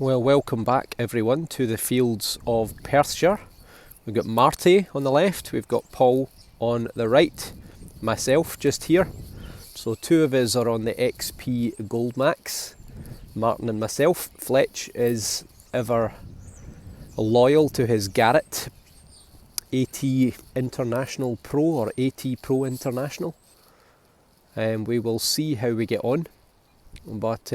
Well, welcome back everyone to the fields of Perthshire. We've got Marty on the left, we've got Paul on the right, myself just here. So two of us are on the XP Gold Max, Martin and myself. Fletch is ever loyal to his Garrett AT International Pro or AT Pro International. We will see how we get on, but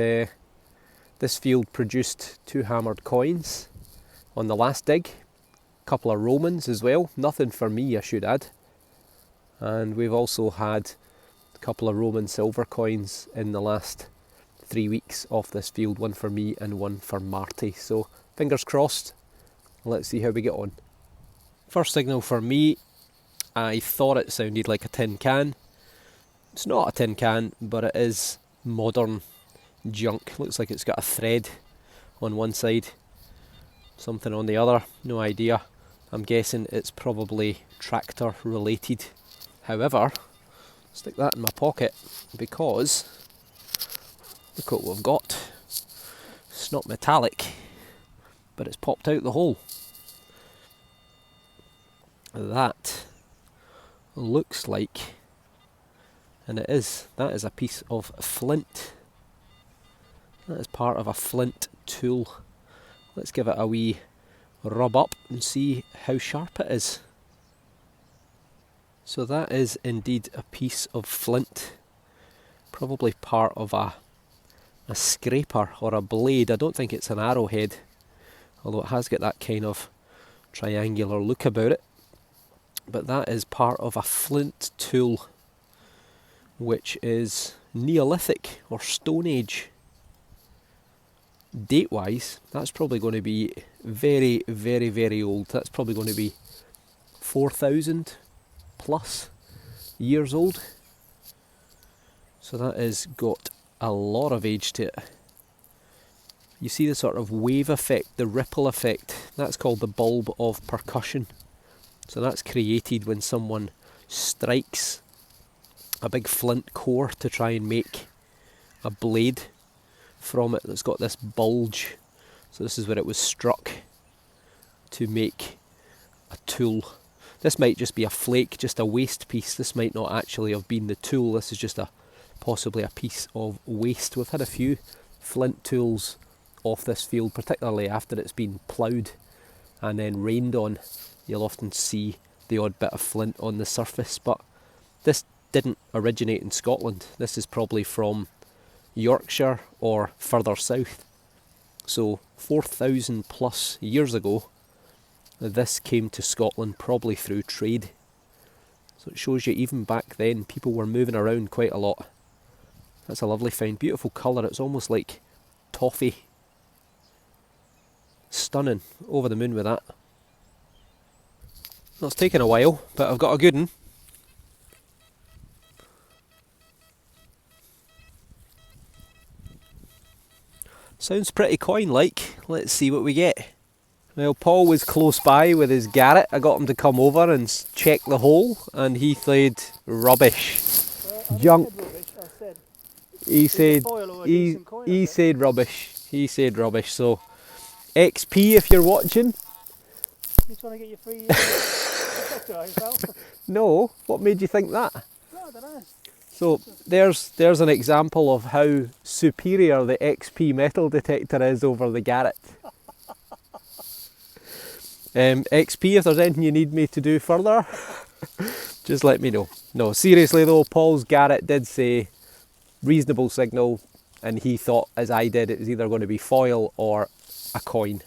this field produced 2 hammered coins on the last dig, a couple of Romans as well, nothing for me I should add, and we've also had a couple of Roman silver coins in the last 3 weeks off this field, one for me and one for Marty, so fingers crossed, let's see how we get on. First signal for me, I thought it sounded like a tin can. It's not a tin can, but it is modern junk. Looks like it's got a thread on one side, something on the other, no idea. I'm guessing it's probably tractor related. However, stick that in my pocket because look what we've got. It's not metallic, but it's popped out the hole. That looks like, and that is a piece of flint. That is part of a flint tool. Let's give it a wee rub up and see how sharp it is. So that is indeed a piece of flint, probably part of a scraper or a blade. I don't think it's an arrowhead, although it has got that kind of triangular look about it. But that is part of a flint tool, which is Neolithic or Stone Age. Date wise, that's probably going to be very, very, very old. That's probably going to be 4,000 plus years old. So that has got a lot of age to it. You see the sort of wave effect, the ripple effect. That's called the bulb of percussion. So that's created when someone strikes a big flint core to try and make a blade from it that's got this bulge. So this is where it was struck to make a tool. This might just be a flake, just a waste piece. This might not actually have been the tool. This is just possibly a piece of waste. We've had a few flint tools off this field, particularly after it's been ploughed and then rained on. You'll often see the odd bit of flint on the surface, but this didn't originate in Scotland. This is probably from Yorkshire or further south. So 4,000 plus years ago, this came to Scotland probably through trade. So it shows you even back then people were moving around quite a lot. That's a lovely find, beautiful colour, it's almost like toffee. Stunning, over the moon with that. Well, it's taken a while, but I've got a good one. Sounds pretty coin-like. Let's see what we get. Well, Paul was close by with his Garrett. I got him to come over and check the hole, and he said rubbish. Junk. He said rubbish. He said rubbish. So, XP, if you're watching. You trying to get your free yourself? No. What made you think that? No, I don't know. So there's an example of how superior the XP metal detector is over the Garrett. XP, if there's anything you need me to do further, just let me know. No, seriously though, Paul's Garrett did say reasonable signal, and he thought, as I did, it was either going to be foil or a coin.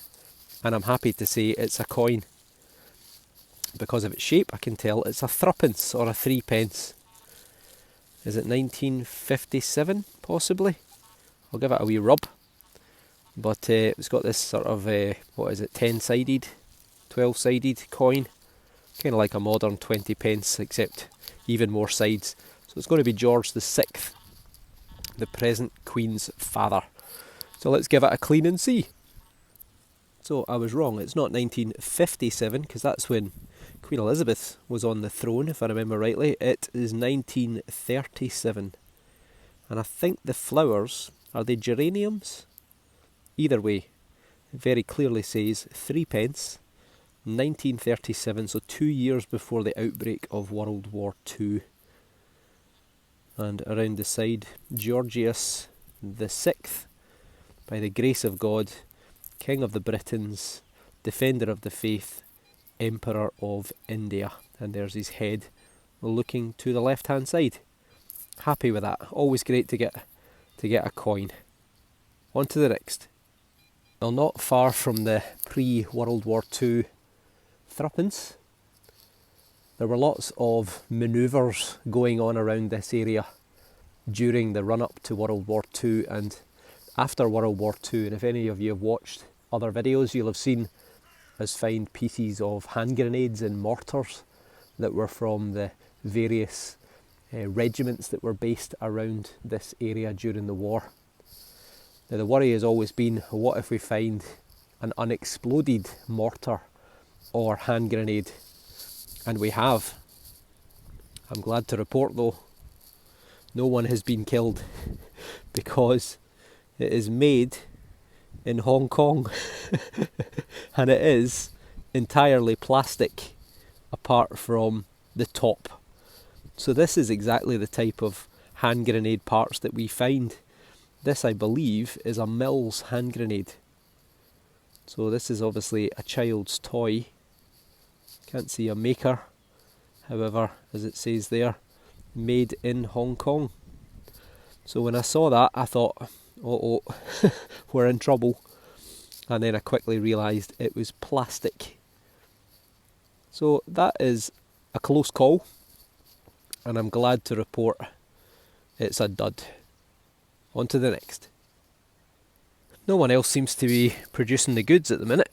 And I'm happy to say it's a coin. Because of its shape, I can tell it's a threepence or a 3 pence. Is it 1957, possibly? I'll give it a wee rub. But it's got this sort of, 10-sided, 12-sided coin. Kind of like a modern 20 pence, except even more sides. So it's going to be George VI, the present Queen's father. So let's give it a clean and see. So I was wrong, it's not 1957, because that's when Queen Elizabeth was on the throne, if I remember rightly. It is 1937. And I think the flowers, are they geraniums? Either way, It very clearly says 3p, 1937, so 2 years before the outbreak of World War II. And around the side, Georgius the Sixth, by the grace of God, King of the Britons, Defender of the Faith, Emperor of India. And there's his head looking to the left hand side. Happy with that. Always great to get a coin. On to the next. Well, not far from the pre-World War II threepence, there were lots of manoeuvres going on around this area during the run-up to World War II and after World War II. And if any of you have watched other videos, you'll have seen us find pieces of hand grenades and mortars that were from the various regiments that were based around this area during the war. Now the worry has always been, what if we find an unexploded mortar or hand grenade? And we have. I'm glad to report though, no one has been killed because it is made in Hong Kong and it is entirely plastic apart from the top. So this is exactly the type of hand grenade parts that we find. This, I believe, is a Mills hand grenade. So this is obviously a child's toy. Can't see a maker. However, as it says there, made in Hong Kong. So when I saw that, I thought, oh, we're in trouble. And then I quickly realised it was plastic. So that is a close call. And I'm glad to report it's a dud. On to the next. No one else seems to be producing the goods at the minute.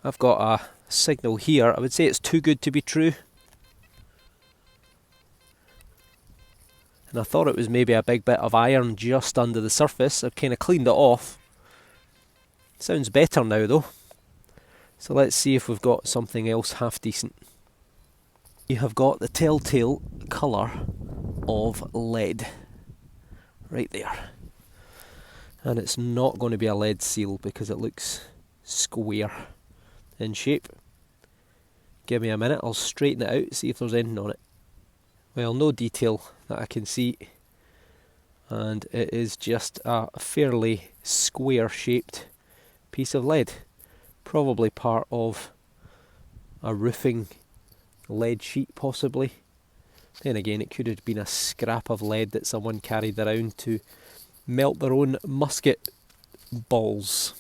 I've got a signal here. I would say it's too good to be true. And I thought it was maybe a big bit of iron just under the surface. I've kind of cleaned it off. Sounds better now though. So let's see if we've got something else half decent. You have got the telltale colour of lead. Right there. And it's not going to be a lead seal because it looks square in shape. Give me a minute, I'll straighten it out, see if there's anything on it. Well, no detail that I can see. And it is just a fairly square shaped piece of lead. Probably part of a roofing lead sheet possibly. Then again, it could have been a scrap of lead that someone carried around to melt their own musket balls.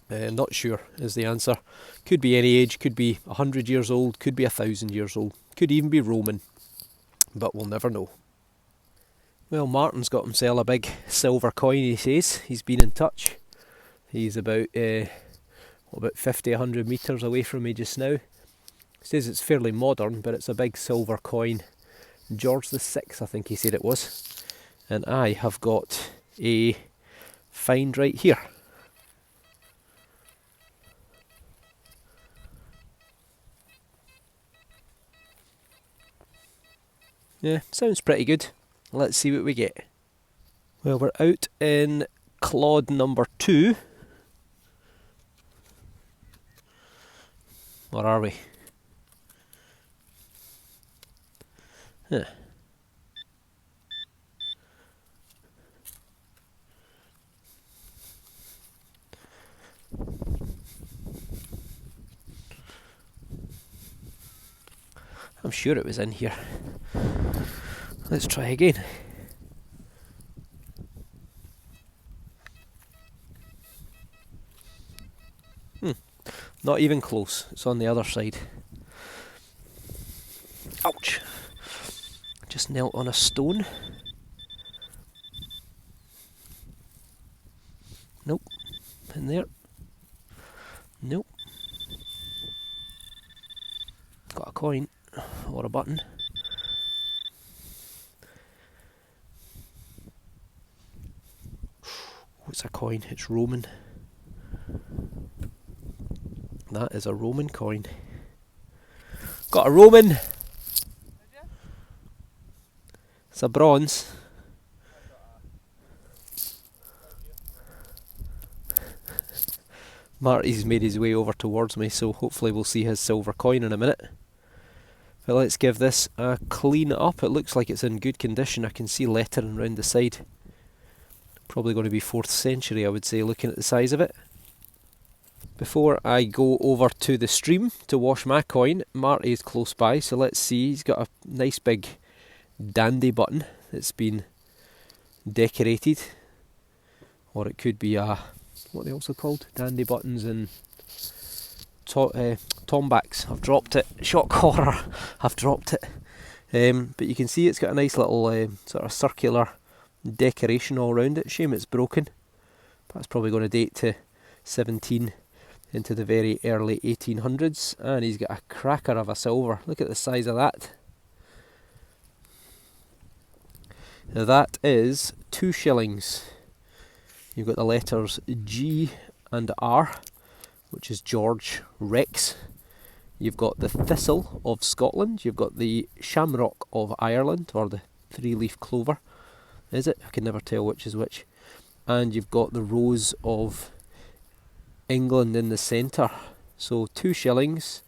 Not sure is the answer. Could be any age, could be 100 years old, could be 1,000 years old, could even be Roman, but we'll never know. Well, Martin's got himself a big silver coin, he says. He's been in touch. He's about 50, 100 metres away from me just now. He says it's fairly modern, but it's a big silver coin. George the Sixth, I think he said it was. And I have got a find right here. Yeah, sounds pretty good. Let's see what we get. Well, we're out in clod number 2. Or are we? Huh. I'm sure it was in here. Let's try again. Not even close. It's on the other side. Ouch! Just knelt on a stone. Nope. In there. Nope. Got a coin or a button. What's a coin? It's Roman. That is a Roman coin. Got a Roman! It's a bronze. Marty's made his way over towards me, so hopefully we'll see his silver coin in a minute. But let's give this a clean up. It looks like it's in good condition. I can see lettering round the side. Probably going to be 4th century, I would say, looking at the size of it. Before I go over to the stream to wash my coin, Marty is close by, so let's see. He's got a nice big dandy button that's been decorated. Or it could be a, what are they also called? Dandy buttons and tombacks. I've dropped it. Shock horror. I've dropped it. But you can see it's got a nice little sort of circular decoration all around it. Shame it's broken. That's probably going to date to 17 into the very early 1800s. And he's got a cracker of a silver. Look at the size of that. Now that is 2 shillings. You've got the letters G and R, which is George Rex. You've got the thistle of Scotland. You've got the shamrock of Ireland, or the 3-leaf clover. Is it? I can never tell which is which. And you've got the rose of England in the centre. So 2 shillings.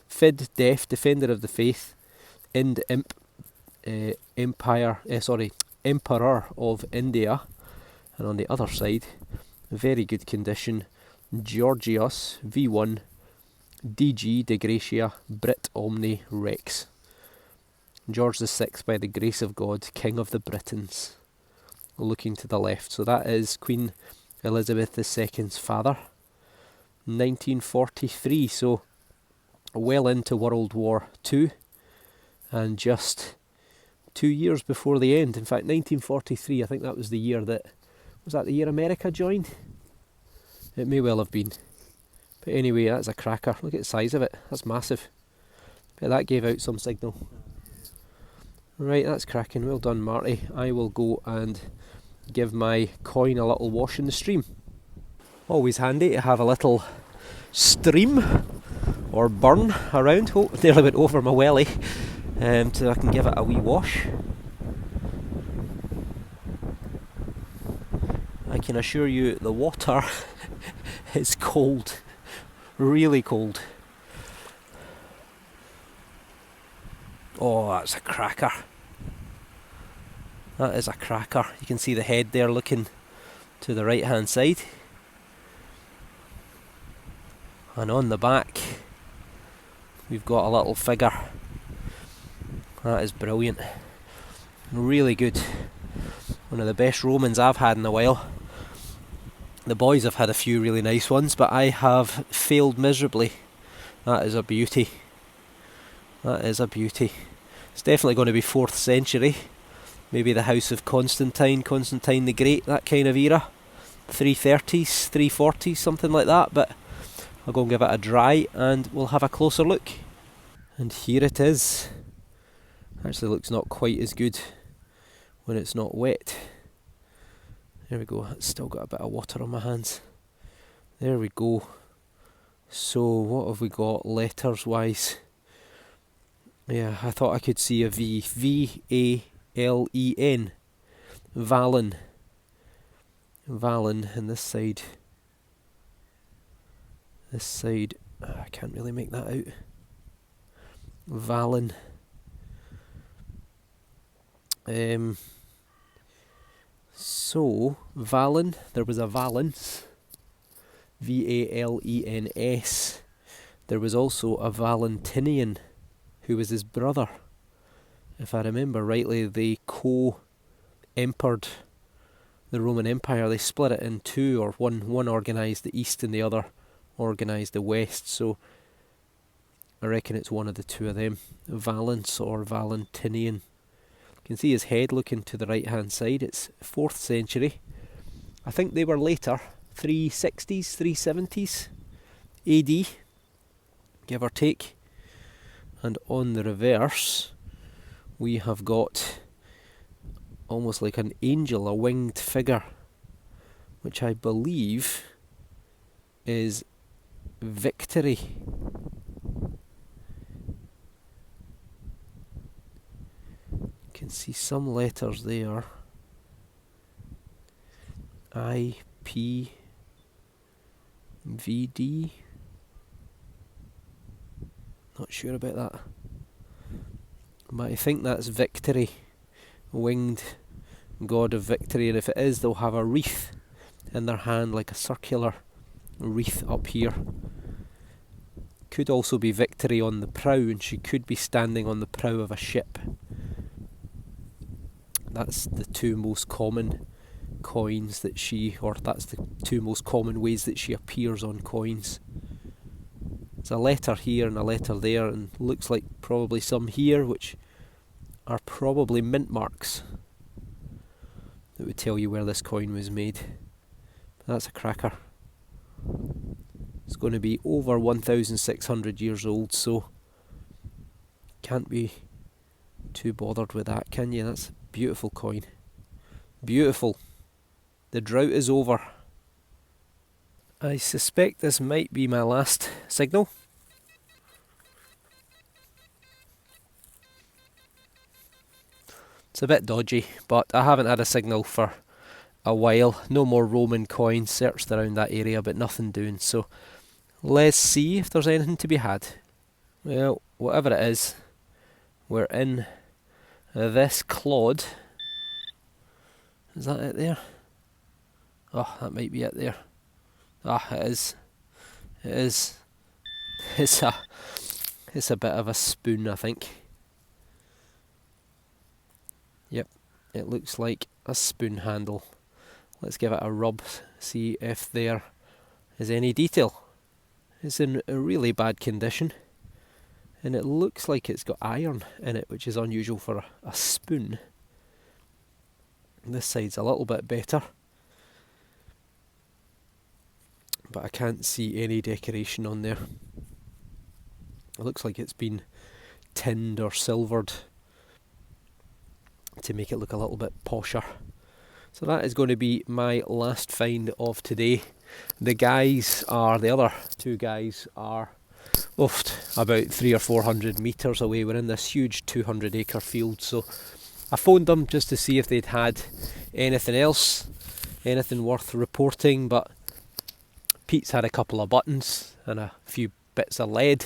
Fid Def, Defender of the Faith. Ind Imp, Emperor of India. And on the other side, very good condition, Georgios V1 DG De Gratia Brit Omni Rex. George VI, by the grace of God, King of the Britons. Looking to the left. So that is Queen Elizabeth II's father. 1943, so well into World War II. And just 2 years before the end. In fact, 1943, I think that was the year that... Was that the year America joined? It may well have been. But anyway, that's a cracker. Look at the size of it. That's massive. But that gave out some signal. Right, that's cracking. Well done, Marty. I will go and give my coin a little wash in the stream. Always handy to have a little stream or burn around. Oh, nearly went over my welly. So I can give it a wee wash. I can assure you the water is cold, really cold. Oh, that's a cracker. That is a cracker. You can see the head there looking to the right hand side. And on the back we've got a little figure. That is brilliant. Really good. One of the best Romans I've had in a while. The boys have had a few really nice ones, but I have failed miserably. That is a beauty. That is a beauty. It's definitely going to be 4th century. Maybe the House of Constantine, Constantine the Great, that kind of era. 330s, 340s, something like that. But I'll go and give it a dry and we'll have a closer look. And here it is. Actually looks not quite as good when it's not wet. There we go, it's still got a bit of water on my hands. There we go. So what have we got letters wise? Yeah, I thought I could see a V. V-A-L-E-N. Valen. Valen, and this side. This side, I can't really make that out. Valen. So, Valen, there was a Valens, V-A-L-E-N-S. There was also a Valentinian, who was his brother. If I remember rightly, they co-empered the Roman Empire. They split it in two, or one organised the east and the other organised the west. So, I reckon it's one of the two of them, Valens or Valentinian. You can see his head looking to the right hand side. It's 4th century. I think they were later, 360s, 370s AD, give or take. And on the reverse we have got almost like an angel, a winged figure, which I believe is Victory. Can see some letters there. I, P, VD. Not sure about that. But I think that's victory. Winged god of victory, and if it is, they'll have a wreath in their hand, like a circular wreath up here. Could also be victory on the prow, and she could be standing on the prow of a ship. That's the two most common coins that that's the two most common ways that she appears on coins. There's a letter here and a letter there, and looks like probably some here which are probably mint marks that would tell you where this coin was made. But that's a cracker. It's going to be over 1,600 years old, so can't be too bothered with that, can you? That's a beautiful coin. Beautiful. The drought is over. I suspect this might be my last signal. It's a bit dodgy, but I haven't had a signal for a while. No more Roman coins. Searched around that area, but nothing doing. So let's see if there's anything to be had. Well, whatever it is, we're in this clod. Is that it there? Oh, that might be it there. Ah, it is. It is. It's a bit of a spoon, I think. Yep, it looks like a spoon handle. Let's give it a rub, see if there is any detail. It's in a really bad condition, and it looks like it's got iron in it, which is unusual for a spoon. This side's a little bit better, but I can't see any decoration on there. It looks like it's been tinned or silvered to make it look a little bit posher. So that is going to be my last find of today. The other two guys are about 300 or 400 metres away. We're in this huge 200-acre field, so I phoned them just to see if they'd had anything else, anything worth reporting, but Pete's had a couple of buttons and a few bits of lead,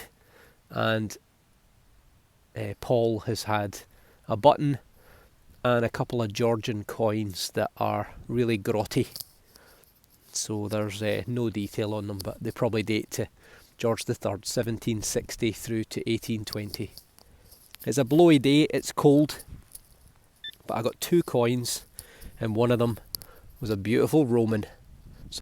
and Paul has had a button and a couple of Georgian coins that are really grotty. So there's no detail on them, but they probably date to George III, 1760 through to 1820. It's a blowy day, it's cold, but I got two coins, and one of them was a beautiful Roman.